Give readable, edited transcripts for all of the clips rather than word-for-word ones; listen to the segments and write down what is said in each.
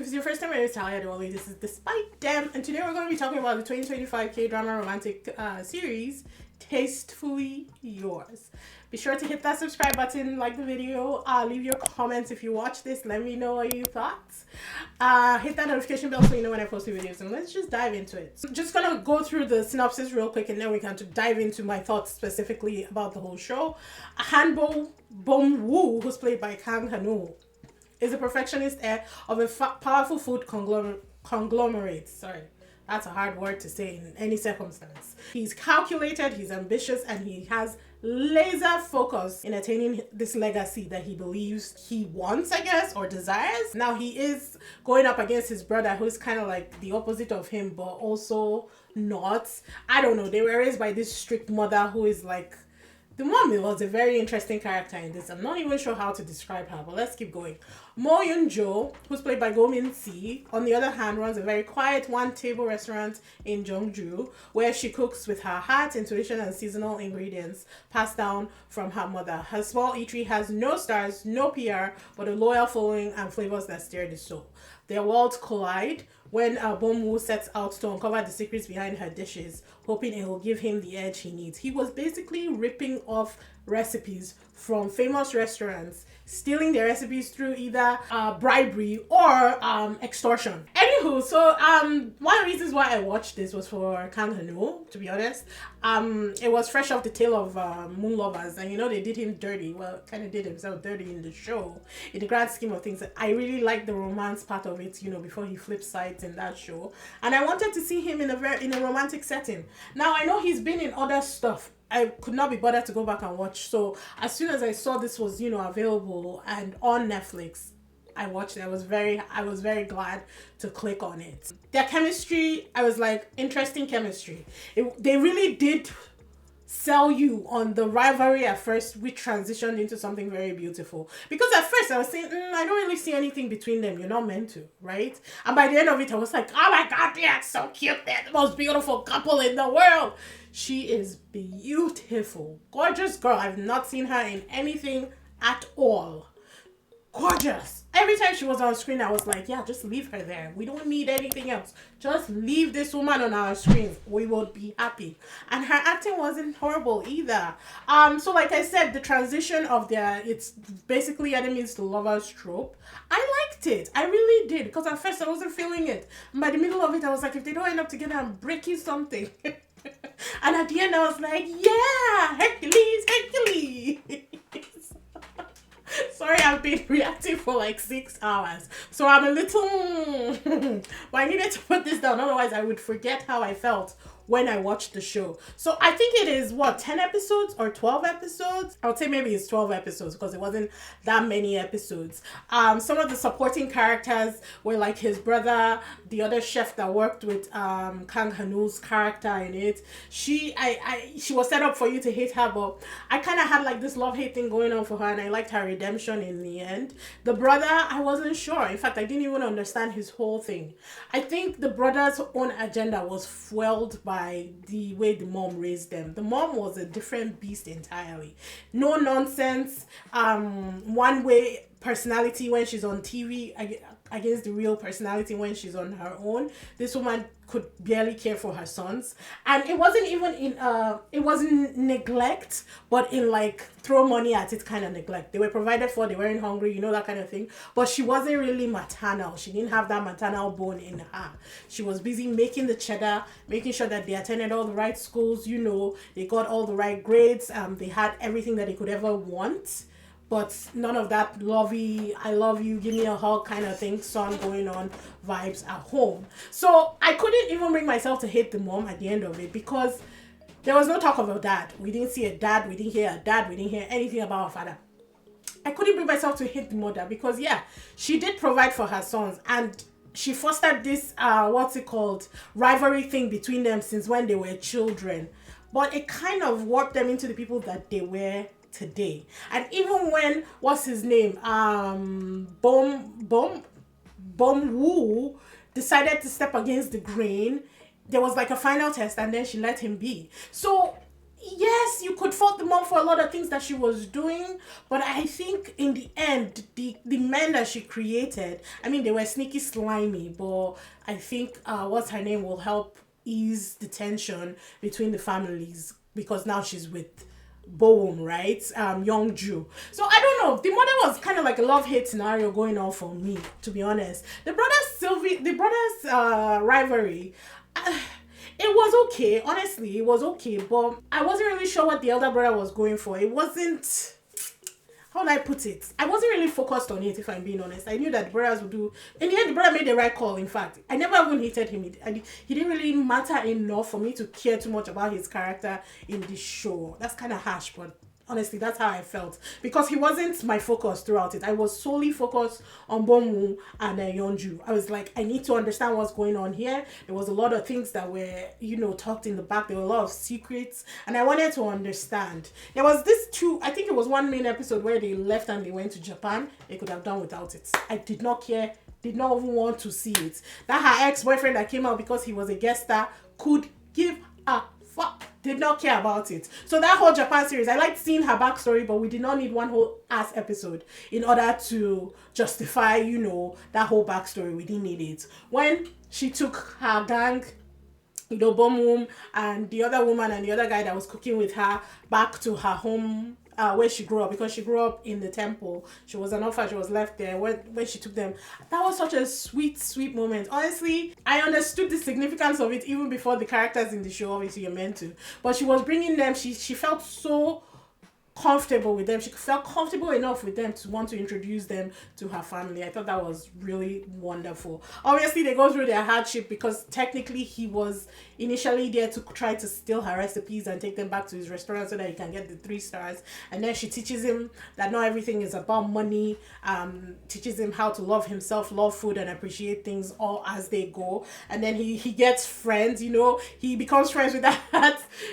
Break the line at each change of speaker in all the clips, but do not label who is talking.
it's your first time in Italia, this is Despite Them, and today we're going to be talking about the 2025 K-drama romantic series, Tastefully Yours. Be sure to hit that subscribe button, like the video, leave your comments if you watch this, let me know what you thought. Hit that notification bell so you know when I post new videos, and let's just dive into it. So I'm just gonna go through the synopsis real quick, and then we can dive into my thoughts specifically about the whole show. Ha-neul, who's played by Ha-neul, is a perfectionist heir of a powerful food conglomerate. Sorry, that's a hard word to say in any circumstance. He's calculated, he's ambitious, and he has laser focus in attaining this legacy that he believes he wants, I guess, or desires. Now he is going up against his brother, who's kind of like the opposite of him, but also not. I don't know. They were raised by this strict mother who is like, the mom was a very interesting character in this. I'm not even sure how to describe her, but let's keep going. Mo Yoon-jo, who's played by Go Min-si, on the other hand, runs a very quiet one-table restaurant in Jeongju, where she cooks with her heart, intuition, and seasonal ingredients passed down from her mother. Her small eatery has no stars, no PR, but a loyal following and flavors that stir the soul. Their worlds collide when Bong-woo sets out to uncover the secrets behind her dishes, hoping it will give him the edge he needs. He was basically ripping off recipes from famous restaurants, stealing their recipes through either bribery or extortion. Anywho, so one of the reasons why I watched this was for Kang Ha-neul, to be honest. It was fresh off the tail of Moon Lovers, and you know they did him dirty. Well, kind of did himself dirty in the show. In the grand scheme of things, I really liked the romance part of it, you know, before he flipped sides in that show, and I wanted to see him in a romantic setting. Now I know he's been in other stuff. I could not be bothered to go back and watch. So as soon as I saw this was, you know, available and on Netflix, I watched it. I was very glad to click on it. Their chemistry, I was like, interesting chemistry. They really did sell you on the rivalry at first, which transitioned into something very beautiful. Because at first I was saying, I don't really see anything between them. You're not meant to, right? And by the end of it, I was like, oh my God, they are so cute. They're the most beautiful couple in the world. She is beautiful. Gorgeous girl. I've not seen her in anything at all. Gorgeous. Every time she was on screen, I was like, yeah, just leave her there. We don't need anything else. Just leave this woman on our screen. We will be happy. And her acting wasn't horrible either. So like I said, the transition of it's basically enemies to lovers trope. I liked it. I really did. Because at first I wasn't feeling it. And by the middle of it, I was like, if they don't end up together, I'm breaking something. And at the end, I was like, yeah, Hercules. Sorry, I've been reacting for like 6 hours. So I'm a little... but I needed to put this down. Otherwise, I would forget how I felt when I watched the show. So I think it is, 10 episodes or 12 episodes? I would say maybe it's 12 episodes because it wasn't that many episodes. Some of the supporting characters were like his brother, the other chef that worked with Kang Ha-neul's character in it. She was set up for you to hate her, but I kind of had like this love-hate thing going on for her, and I liked her redemption in the end. The brother, I wasn't sure. In fact, I didn't even understand his whole thing. I think the brother's own agenda was fueled by the way the mom raised them. The mom was a different beast entirely. No nonsense, one way personality when she's on TV against the real personality when she's on her own. This woman could barely care for her sons, and it wasn't even it wasn't neglect, but in like throw money at it kind of neglect. They were provided for, they weren't hungry, you know, that kind of thing, but she wasn't really maternal. She didn't have that maternal bone in her. She was busy making the cheddar, making sure that they attended all the right schools, you know, they got all the right grades, they had everything that they could ever want. But none of that lovey, I love you, give me a hug kind of thing, son going on vibes at home. So I couldn't even bring myself to hate the mom at the end of it because there was no talk of a dad. We didn't see a dad, we didn't hear a dad, we didn't hear anything about a father. I couldn't bring myself to hate the mother because, yeah, she did provide for her sons and she fostered this, rivalry thing between them since when they were children. But it kind of warped them into the people that they were today. And even when Bong-woo decided to step against the grain, there was like a final test and then she let him be. So yes, you could fault the mom for a lot of things that she was doing, but I think in the end, the men that she created, I mean, they were sneaky, slimy, but I think what's her name will help ease the tension between the families because now she's with Boom, right? Youngju. So I don't know. The mother was kind of like a love-hate scenario going on for me, to be honest. The brothers rivalry. It was okay, honestly, it was okay, but I wasn't really sure what the elder brother was going for. It wasn't, how would I put it? I wasn't really focused on it, if I'm being honest. I knew that the brothers would do. In the end, the brother made the right call. In fact, I never even hated him. He didn't really matter enough for me to care too much about his character in this show. That's kind of harsh, but honestly, that's how I felt because he wasn't my focus throughout it. I was solely focused on Bongwoo and Yeonju. I was like, I need to understand what's going on here. There was a lot of things that were, tucked in the back. There were a lot of secrets, and I wanted to understand. There was I think it was one main episode where they left and they went to Japan. They could have done without it. I did not care. Did not even want to see it. That her ex-boyfriend that came out because he was a guest star could give a fuck. Did not care about it. So that whole Japan series, I liked seeing her backstory, but we did not need one whole ass episode in order to justify, that whole backstory. We didn't need it. When she took her gang, Bomb and the other woman and the other guy that was cooking with her back to her home, where she grew up, because she grew up in the temple. She was an orphan. She was left there when she took them. That was such a sweet moment. Honestly, I understood the significance of it even before the characters in the show, obviously you're meant to. But she was bringing them. She felt so comfortable with them. She felt comfortable enough with them to want to introduce them to her family. I thought that was really wonderful. Obviously, they go through their hardship because technically he was initially there to try to steal her recipes and take them back to his restaurant so that he can get the 3 stars. And then she teaches him that not everything is about money. Teaches him how to love himself, love food, and appreciate things all as they go. And then he gets friends. He becomes friends with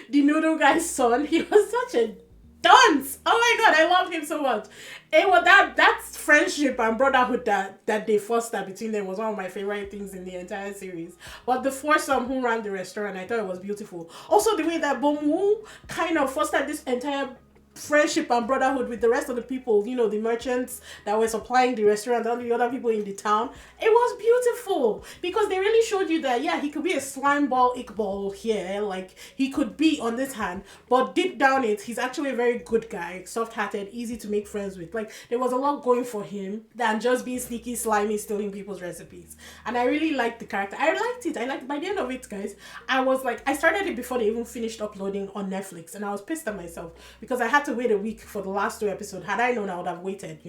the noodle guy's son. He was such a dunce. Oh my god, I love him so much. It was that friendship and brotherhood that they fostered between them was one of my favorite things in the entire series. But the foursome who ran the restaurant, I thought it was beautiful. Also, the way that Bongwoo kind of fostered this entire friendship and brotherhood with the rest of the people, the merchants that were supplying the restaurant and the other people in the town. It was beautiful because they really showed you that, yeah, he could be a slime ball, Iqbal here, like he could be on this hand, but deep down he's actually a very good guy, soft-hearted, easy to make friends with. Like, there was a lot going for him than just being sneaky, slimy, stealing people's recipes. And I really liked the character. I liked it. By the end of it, guys, I was like, I started it before they even finished uploading on Netflix, and I was pissed at myself because I had to wait a week for the last 2 episodes. Had I known, I would have waited,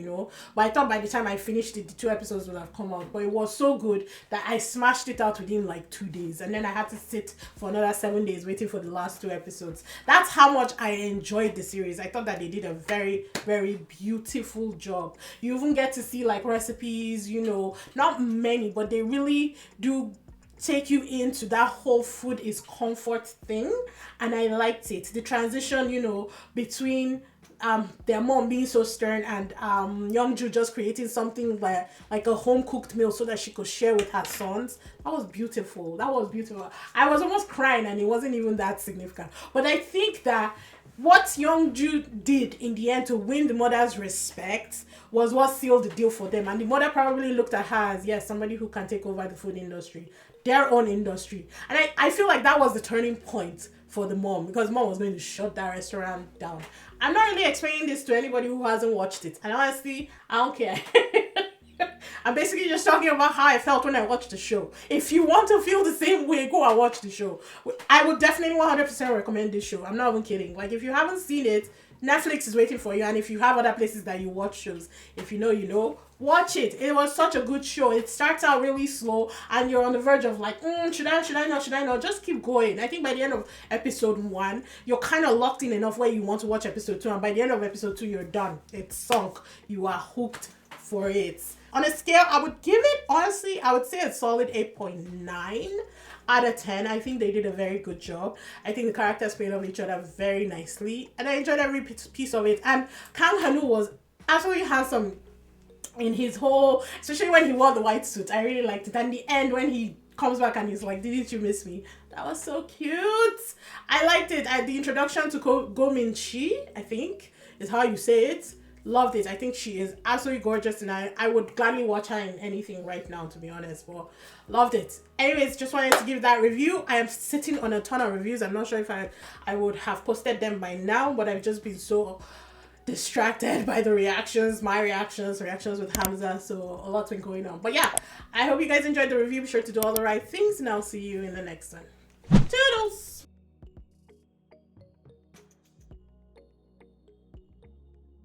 But I thought by the time I finished it, the 2 episodes would have come out. But it was so good that I smashed it out within like 2 days. And then I had to sit for another 7 days waiting for the last 2 episodes. That's how much I enjoyed the series. I thought that they did a very, very beautiful job. You even get to see like recipes, not many, but they really do take you into that whole food is comfort thing, and I liked it. The transition, between their mom being so stern and Youngju just creating something like a home cooked meal so that she could share with her sons. That was beautiful. I was almost crying, and it wasn't even that significant. But I think that what Youngju did in the end to win the mother's respect was what sealed the deal for them. And the mother probably looked at her as, yes, somebody who can take over the food industry, their own industry. And I feel like that was the turning point for the mom, because mom was going to shut that restaurant down. I'm not really explaining this to anybody who hasn't watched it. And honestly, I don't care. I'm basically just talking about how I felt when I watched the show. If you want to feel the same way, go and watch the show. I would definitely 100% recommend this show. I'm not even kidding. Like, if you haven't seen it, Netflix is waiting for you. And if you have other places that you watch shows, if you know, watch it. It was such a good show. It starts out really slow and you're on the verge of like, should I not? Just keep going. I think by the end of episode 1, you're kind of locked in enough where you want to watch episode 2. And by the end of episode 2, you're done. It's sunk. You are hooked for it. On a scale, I would give it, honestly, I would say a solid 8.9 out of 10. I think they did a very good job. I think the characters played off each other very nicely. And I enjoyed every piece of it. And Ha-neul was absolutely handsome in his whole, especially when he wore the white suit. I really liked it. And the end when he comes back and he's like, didn't you miss me? That was so cute. I liked it. The introduction to Gomin-chi, I think, is how you say it. Loved it. I think she is absolutely gorgeous, and I would gladly watch her in anything right now, to be honest. But loved it. Anyways, just wanted to give that review. I am sitting on a ton of reviews. I'm not sure if I would have posted them by now, but I've just been so distracted by the reactions, my reactions with Hamza, so a lot's been going on. But yeah, I hope you guys enjoyed the review. Be sure to do all the right things, and I'll see you in the next one. Toodles!